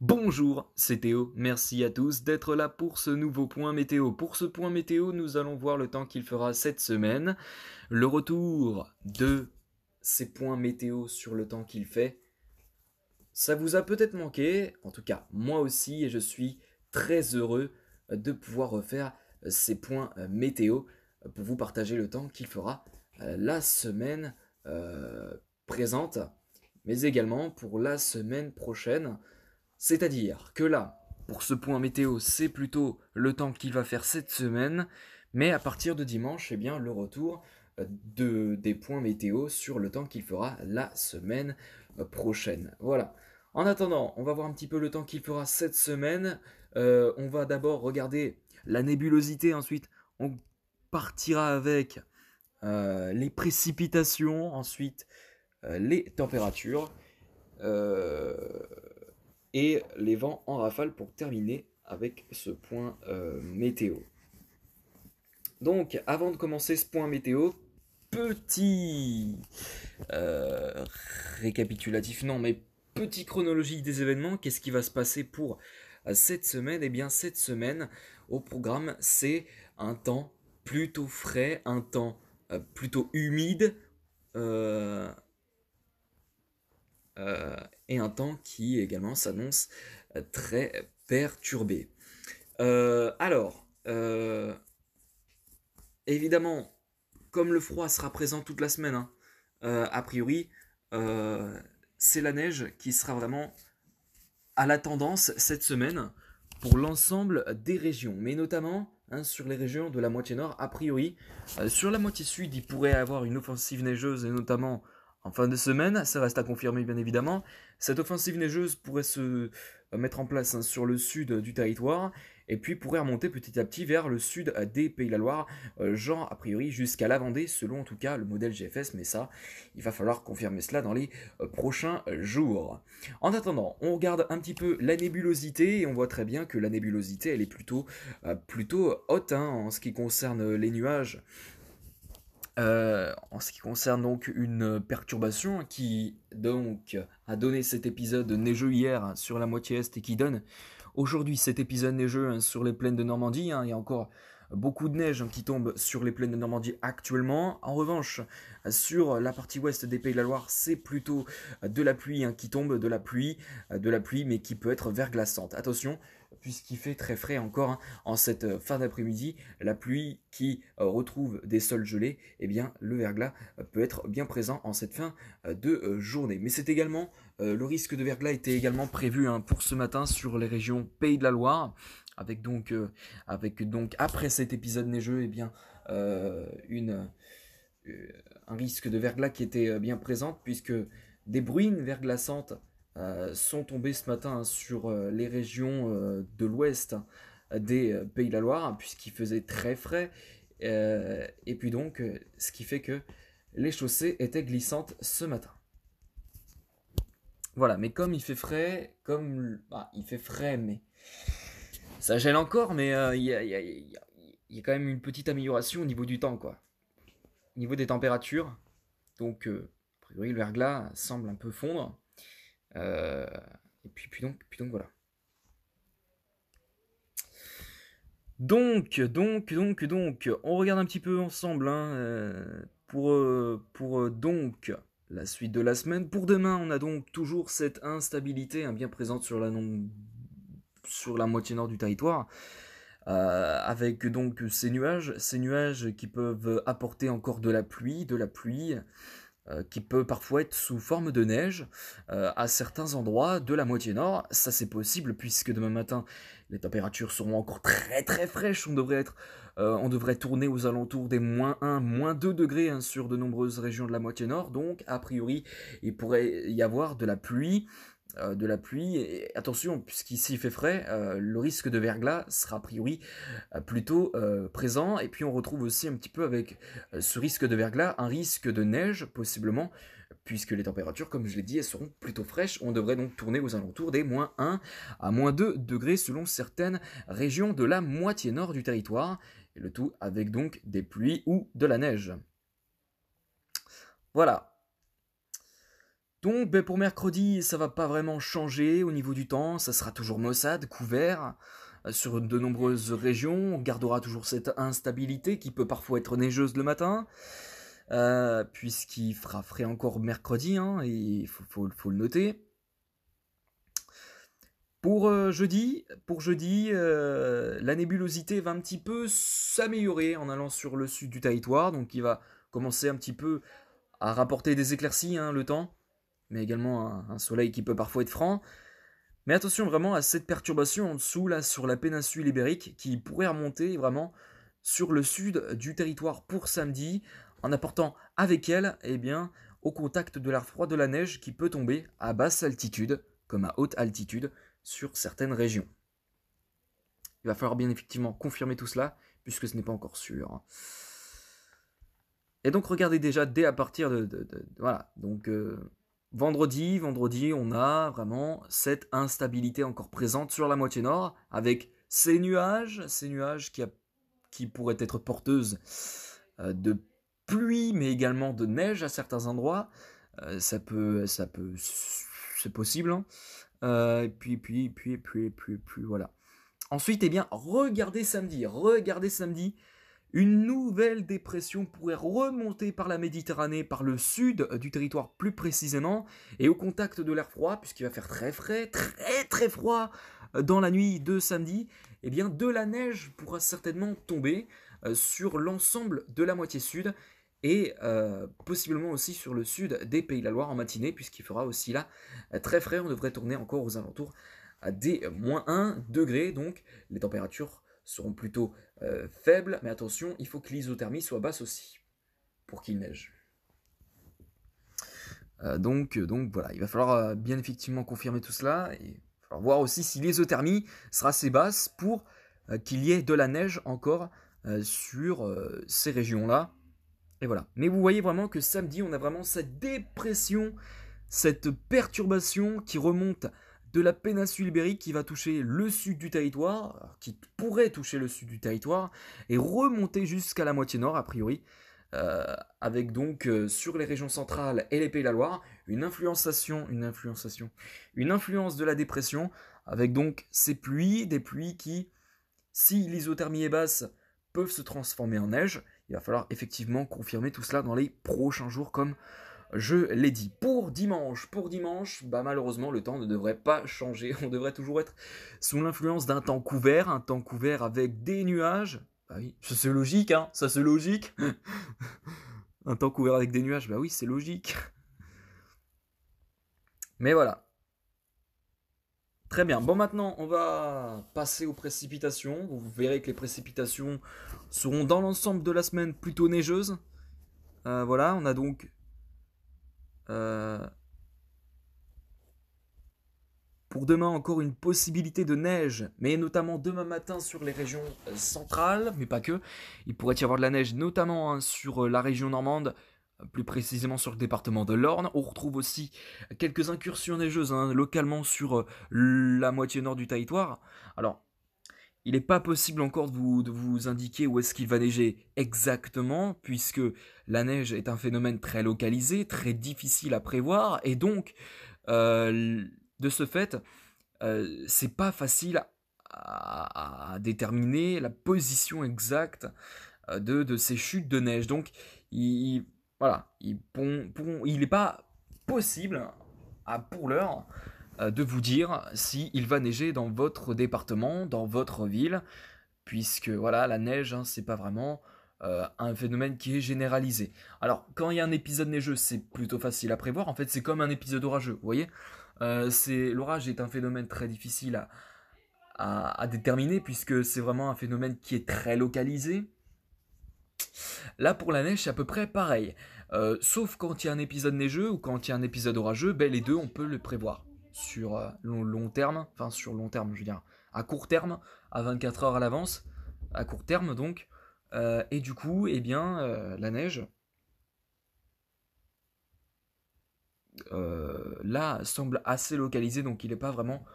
Bonjour, c'est Théo, merci à tous d'être là pour ce nouveau point météo. Pour ce point météo, nous allons voir le temps qu'il fera cette semaine, le retour de ces points météo sur le temps qu'il fait. Ça vous a peut-être manqué, en tout cas moi aussi, et je suis très heureux de pouvoir refaire ces points météo pour vous partager le temps qu'il fera la semaine présente, mais également pour la semaine prochaine. C'est-à-dire que là, pour ce point météo, c'est plutôt le temps qu'il va faire cette semaine, mais à partir de dimanche, eh bien, le retour des points météo sur le temps qu'il fera la semaine prochaine. Voilà. En attendant, on va voir un petit peu le temps qu'il fera cette semaine. On va d'abord regarder la nébulosité, ensuite on partira avec les précipitations, ensuite les températures. Euh, et les vents en rafale pour terminer avec ce point météo. Donc, avant de commencer ce point météo, petit euh, récapitulatif, non, mais petite chronologie des événements. Qu'est-ce qui va se passer pour cette semaine? Eh bien, cette semaine, au programme, c'est un temps plutôt frais, un temps plutôt humide, euh, euh, et un temps qui également s'annonce très perturbé. Évidemment, comme le froid sera présent toute la semaine, hein, a priori, euh, c'est la neige qui sera vraiment à la tendance cette semaine pour l'ensemble des régions, mais notamment sur les régions de la moitié nord, a priori. Sur la moitié sud, il pourrait y avoir une offensive neigeuse, et notamment en fin de semaine, ça reste à confirmer bien évidemment. Cette offensive neigeuse pourrait se mettre en place sur le sud du territoire, et puis pourrait remonter petit à petit vers le sud des Pays de la Loire, genre a priori jusqu'à la Vendée, selon en tout cas le modèle GFS, mais ça, il va falloir confirmer cela dans les prochains jours. En attendant, on regarde un petit peu la nébulosité et on voit très bien que la nébulosité elle est plutôt haute hein, en ce qui concerne les nuages. En ce qui concerne donc une perturbation qui donc a donné cet épisode neigeux hier hein, sur la moitié est et qui donne aujourd'hui cet épisode neigeux hein, sur les plaines de Normandie. Hein. Il y a encore beaucoup de neige hein, qui tombe sur les plaines de Normandie actuellement. En revanche, sur la partie ouest des Pays de la Loire, c'est plutôt de la pluie hein, qui tombe, de la pluie, mais qui peut être verglaçante. Attention, puisqu'il fait très frais encore hein, en cette fin d'après-midi, la pluie qui retrouve des sols gelés, eh bien le verglas peut être bien présent en cette fin de journée. Mais c'est également le risque de verglas était également prévu hein, pour ce matin sur les régions Pays de la Loire, avec donc après cet épisode neigeux, eh bien une un risque de verglas qui était bien présent puisque des bruines verglaçantes sont tombées ce matin hein, sur les régions de l'ouest des Pays de la Loire hein, puisqu'il faisait très frais et puis donc ce qui fait que les chaussées étaient glissantes ce matin. Voilà, mais comme il fait frais, il fait frais, mais ça gèle encore, mais y a quand même une petite amélioration au niveau du temps, quoi. Au niveau des températures, donc a priori le verglas semble un peu fondre. Euh, et puis donc voilà. Donc, on regarde un petit peu ensemble hein, pour donc la suite de la semaine. Pour demain, on a donc toujours cette instabilité hein, bien présente sur la moitié nord du territoire, avec donc ces nuages qui peuvent apporter encore de la pluie, qui peut parfois être sous forme de neige à certains endroits de la moitié nord. Ça c'est possible puisque demain matin les températures seront encore très très fraîches. On devrait tourner aux alentours des moins 1, moins 2 degrés hein, sur de nombreuses régions de la moitié nord. Donc a priori il pourrait y avoir de la pluie. Et attention, puisqu'ici il fait frais, le risque de verglas sera a priori plutôt présent. Et puis on retrouve aussi un petit peu avec ce risque de verglas un risque de neige possiblement, puisque les températures, comme je l'ai dit, elles seront plutôt fraîches. On devrait donc tourner aux alentours des moins 1 à moins 2 degrés selon certaines régions de la moitié nord du territoire. Et le tout avec donc des pluies ou de la neige. Voilà. Donc ben, pour mercredi, ça va pas vraiment changer au niveau du temps, ça sera toujours maussade, couvert. Sur de nombreuses régions, on gardera toujours cette instabilité qui peut parfois être neigeuse le matin, puisqu'il fera frais encore mercredi, hein, et il faut le noter. Pour jeudi, la nébulosité va un petit peu s'améliorer en allant sur le sud du territoire, donc il va commencer un petit peu à rapporter des éclaircies, hein, le temps, mais également un soleil qui peut parfois être franc. Mais attention vraiment à cette perturbation en dessous, là, sur la péninsule ibérique, qui pourrait remonter vraiment sur le sud du territoire pour samedi, en apportant avec elle, eh bien, au contact de l'air froid de la neige qui peut tomber à basse altitude, comme à haute altitude, sur certaines régions. Il va falloir bien effectivement confirmer tout cela, puisque ce n'est pas encore sûr. Et donc regardez déjà dès à partir voilà, donc vendredi, on a vraiment cette instabilité encore présente sur la moitié nord, avec ces nuages qui pourraient être porteuses de pluie, mais également de neige à certains endroits. C'est possible, hein. Puis, voilà. Ensuite, eh bien, regardez samedi. Une nouvelle dépression pourrait remonter par la Méditerranée, par le sud du territoire plus précisément, et au contact de l'air froid, puisqu'il va faire très frais, très très froid dans la nuit de samedi, eh bien de la neige pourra certainement tomber sur l'ensemble de la moitié sud, et possiblement aussi sur le sud des Pays de la Loire en matinée, puisqu'il fera aussi là très frais, on devrait tourner encore aux alentours à des moins 1 degré, donc les températures seront plutôt faibles, mais attention, il faut que l'isothermie soit basse aussi, pour qu'il neige. Donc voilà, il va falloir bien effectivement confirmer tout cela, et il va falloir voir aussi si l'isothermie sera assez basse pour qu'il y ait de la neige encore sur ces régions-là. Et voilà. Mais vous voyez vraiment que samedi, on a vraiment cette dépression, cette perturbation qui remonte de la péninsule ibérique, qui va toucher le sud du territoire, qui pourrait toucher le sud du territoire, et remonter jusqu'à la moitié nord, a priori, avec donc sur les régions centrales et les Pays de la Loire, une influence de la dépression, avec donc ces pluies, des pluies qui, si l'isothermie est basse, peuvent se transformer en neige. Il va falloir effectivement confirmer tout cela dans les prochains jours, comme je l'ai dit. Pour dimanche, bah malheureusement, le temps ne devrait pas changer. On devrait toujours être sous l'influence d'un temps couvert, avec des nuages. Bah oui, ça c'est logique, hein, ça c'est logique. Un temps couvert avec des nuages, bah oui, c'est logique. Mais voilà. Très bien. Bon, maintenant, on va passer aux précipitations. Vous verrez que les précipitations seront dans l'ensemble de la semaine plutôt neigeuses. Voilà, on a donc pour demain encore une possibilité de neige, mais notamment demain matin sur les régions centrales, mais pas que. Il pourrait y avoir de la neige notamment, hein, sur la région normande, plus précisément sur le département de l'Orne. On retrouve aussi quelques incursions neigeuses, hein, localement sur la moitié nord du territoire. Alors, il n'est pas possible encore de vous indiquer où est-ce qu'il va neiger exactement, puisque la neige est un phénomène très localisé, très difficile à prévoir, et donc, de ce fait, c'est pas facile à déterminer la position exacte de ces chutes de neige. Donc, voilà, il n'est pas possible, pour l'heure, de vous dire s'il va neiger dans votre département, dans votre ville, puisque voilà, la neige, hein, c'est pas vraiment un phénomène qui est généralisé. Alors, quand il y a un épisode neigeux, c'est plutôt facile à prévoir. En fait, c'est comme un épisode orageux, vous voyez. L'orage est un phénomène très difficile à déterminer, puisque c'est vraiment un phénomène qui est très localisé. Là, pour la neige, c'est à peu près pareil. Sauf quand il y a un épisode neigeux ou quand il y a un épisode orageux, ben, les deux, on peut le prévoir. Sur long terme, sur long terme, je veux dire, à court terme, à 24 heures à l'avance, à court terme donc. Et du coup, eh bien, la neige, là, semble assez localisée, donc il n'est pas vraiment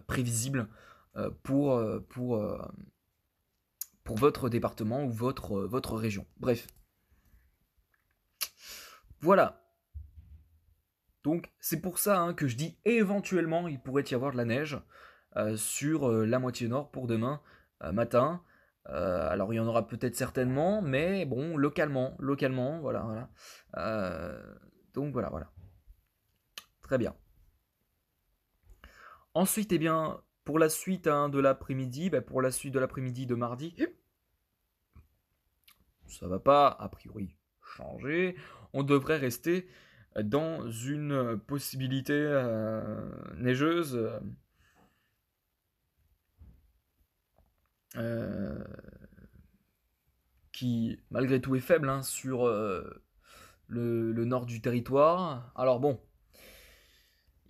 prévisible pour votre département ou votre région. Bref. Voilà. Donc c'est pour ça que je dis éventuellement il pourrait y avoir de la neige sur la moitié nord pour demain matin. Alors il y en aura peut-être certainement, mais bon, localement, voilà, voilà. Donc voilà, voilà. Très bien. Ensuite, eh bien, pour la suite de l'après-midi, pour la suite de l'après-midi de mardi, ça va pas, a priori, changer. On devrait rester dans une possibilité neigeuse euh, qui, malgré tout, est faible sur le nord du territoire. Alors bon,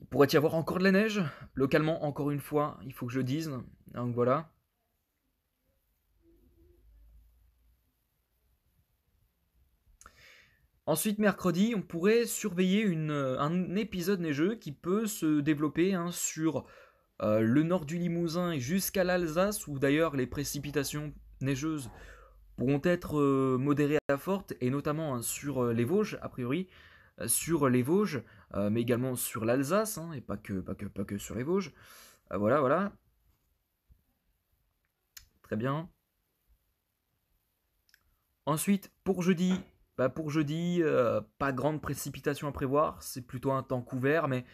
il pourrait y avoir encore de la neige, localement, encore une fois, il faut que je dise. Donc voilà. Ensuite, mercredi, on pourrait surveiller un épisode neigeux qui peut se développer sur le nord du Limousin et jusqu'à l'Alsace, où d'ailleurs les précipitations neigeuses pourront être modérées à fortes, et notamment sur les Vosges, a priori, sur les Vosges, mais également sur l'Alsace, et pas que sur les Vosges. Voilà, voilà. Très bien. Ensuite, pour jeudi, pas grande précipitation à prévoir. C'est plutôt un temps couvert, mais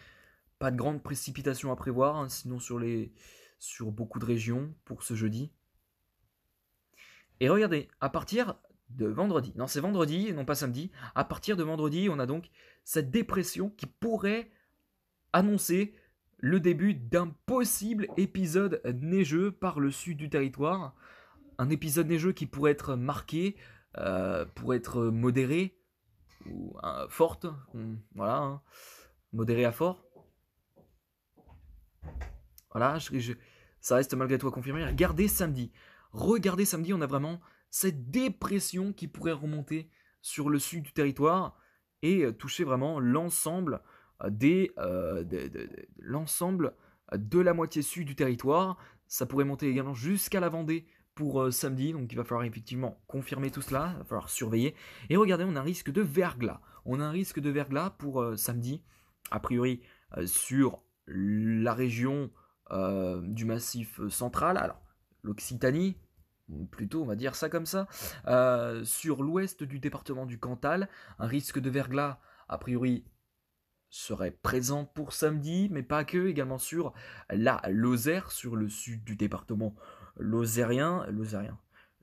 pas de grande précipitation à prévoir, sinon sur beaucoup de régions pour ce jeudi. Et regardez, à partir de vendredi, non c'est vendredi et non pas samedi, à partir de vendredi, on a donc cette dépression qui pourrait annoncer le début d'un possible épisode neigeux par le sud du territoire. Un épisode neigeux qui pourrait être marqué, pour être modéré ou forte, voilà, modéré à fort. Voilà, ça reste malgré tout à confirmer. Regardez samedi, on a vraiment cette dépression qui pourrait remonter sur le sud du territoire et toucher vraiment l'ensemble l'ensemble de la moitié sud du territoire. Ça pourrait monter également jusqu'à la Vendée pour samedi, donc il va falloir effectivement confirmer tout cela, il va falloir surveiller. Et regardez, on a un risque de verglas. On a un risque de verglas pour samedi, a priori sur la région du massif central, alors l'Occitanie, plutôt on va dire ça comme ça, sur l'ouest du département du Cantal, un risque de verglas a priori serait présent pour samedi, mais pas que, également sur la Lozère, sur le sud du département lozérien,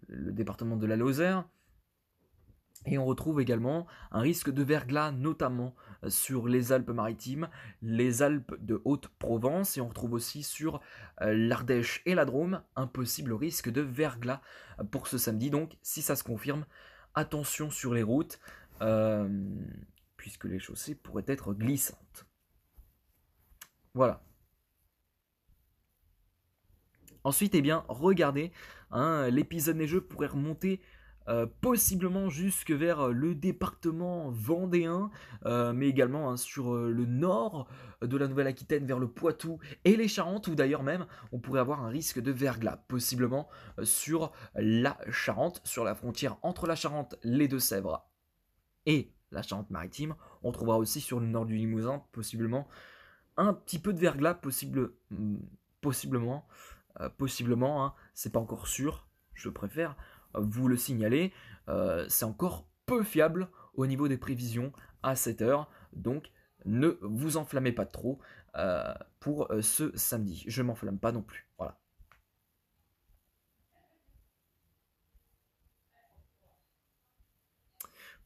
le département de la Lozère. Et on retrouve également un risque de verglas, notamment sur les Alpes-Maritimes, les Alpes de Haute-Provence, et on retrouve aussi sur l'Ardèche et la Drôme un possible risque de verglas pour ce samedi. Donc, si ça se confirme, attention sur les routes, puisque les chaussées pourraient être glissantes. Voilà. Ensuite, eh bien, regardez, l'épisode neigeux pourrait remonter possiblement jusque vers le département vendéen, mais également sur le nord de la Nouvelle-Aquitaine, vers le Poitou et les Charentes, où d'ailleurs même on pourrait avoir un risque de verglas, possiblement sur la Charente, sur la frontière entre la Charente, les Deux-Sèvres et la Charente-Maritime. On trouvera aussi sur le nord du Limousin, possiblement, un petit peu de verglas, possiblement, c'est pas encore sûr, je préfère vous le signaler, c'est encore peu fiable au niveau des prévisions à cette heure, donc ne vous enflammez pas trop pour ce samedi. Je m'enflamme pas non plus. Voilà.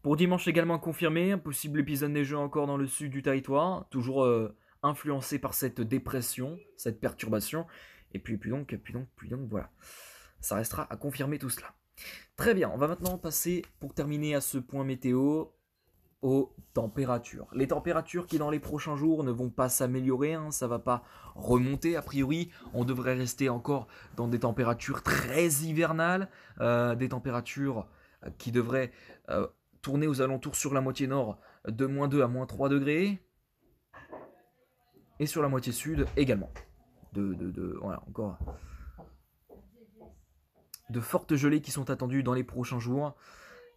Pour dimanche également confirmé, un possible épisode neigeux encore dans le sud du territoire, toujours influencé par cette dépression, cette perturbation. Et puis donc, voilà. Ça restera à confirmer tout cela. Très bien, on va maintenant passer, pour terminer à ce point météo, aux températures. Les températures qui dans les prochains jours ne vont pas s'améliorer, ça va pas remonter a priori. On devrait rester encore dans des températures très hivernales, des températures qui devraient tourner aux alentours sur la moitié nord de -2 à -3 degrés. Et sur la moitié sud également. Voilà, encore de fortes gelées qui sont attendues dans les prochains jours.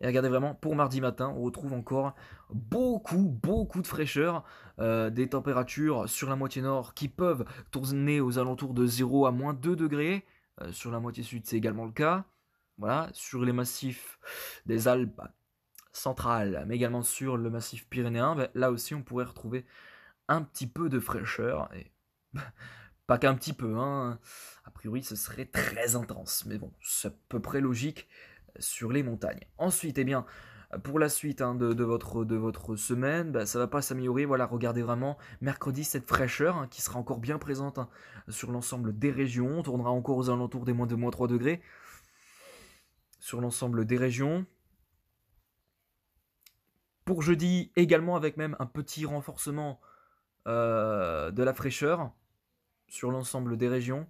Et regardez vraiment, pour mardi matin, on retrouve encore beaucoup de fraîcheur, des températures sur la moitié nord qui peuvent tourner aux alentours de 0 à moins 2 degrés. Sur la moitié sud, c'est également le cas. Voilà, sur les massifs des Alpes centrales, mais également sur le massif pyrénéen, ben, là aussi on pourrait retrouver un petit peu de fraîcheur. Et pas qu'un petit peu, hein. A priori ce serait très intense, mais bon, c'est à peu près logique sur les montagnes. Ensuite, eh bien, pour la suite hein, de votre semaine, bah, ça va pas s'améliorer. Voilà, regardez vraiment mercredi cette fraîcheur hein, qui sera encore bien présente hein, sur l'ensemble des régions. On tournera encore aux alentours des moins 2, moins 3 degrés sur l'ensemble des régions. Pour jeudi, également avec même un petit renforcement de la fraîcheur sur l'ensemble des régions.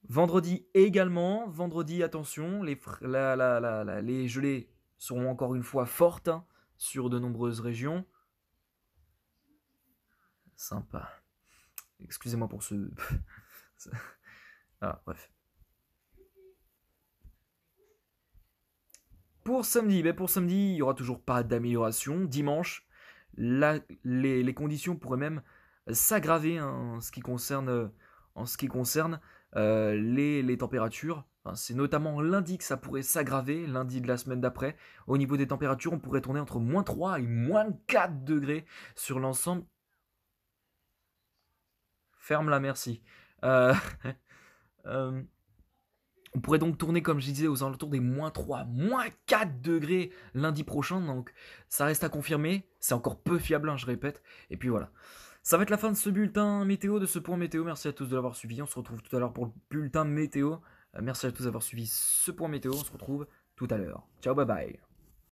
Vendredi également, vendredi attention, les gelées seront encore une fois fortes hein, sur de nombreuses régions. Sympa. Excusez-moi pour ce... ah, bref. Pour samedi, il n'y aura toujours pas d'amélioration. Dimanche, les conditions pourraient même s'aggraver hein, en ce qui concerne les températures. Enfin, c'est notamment lundi que ça pourrait s'aggraver, lundi de la semaine d'après. Au niveau des températures, on pourrait tourner entre moins 3 et moins 4 degrés sur l'ensemble. Ferme-la, merci. Euh, euh, on pourrait donc tourner, comme je disais, aux alentours des moins 3, moins 4 degrés lundi prochain. Donc ça reste à confirmer. C'est encore peu fiable, hein, je répète. Et puis voilà. Ça va être la fin de ce bulletin météo, de ce point météo. Merci à tous de l'avoir suivi. On se retrouve tout à l'heure pour le bulletin météo. Merci à tous d'avoir suivi ce point météo. On se retrouve tout à l'heure. Ciao, bye bye.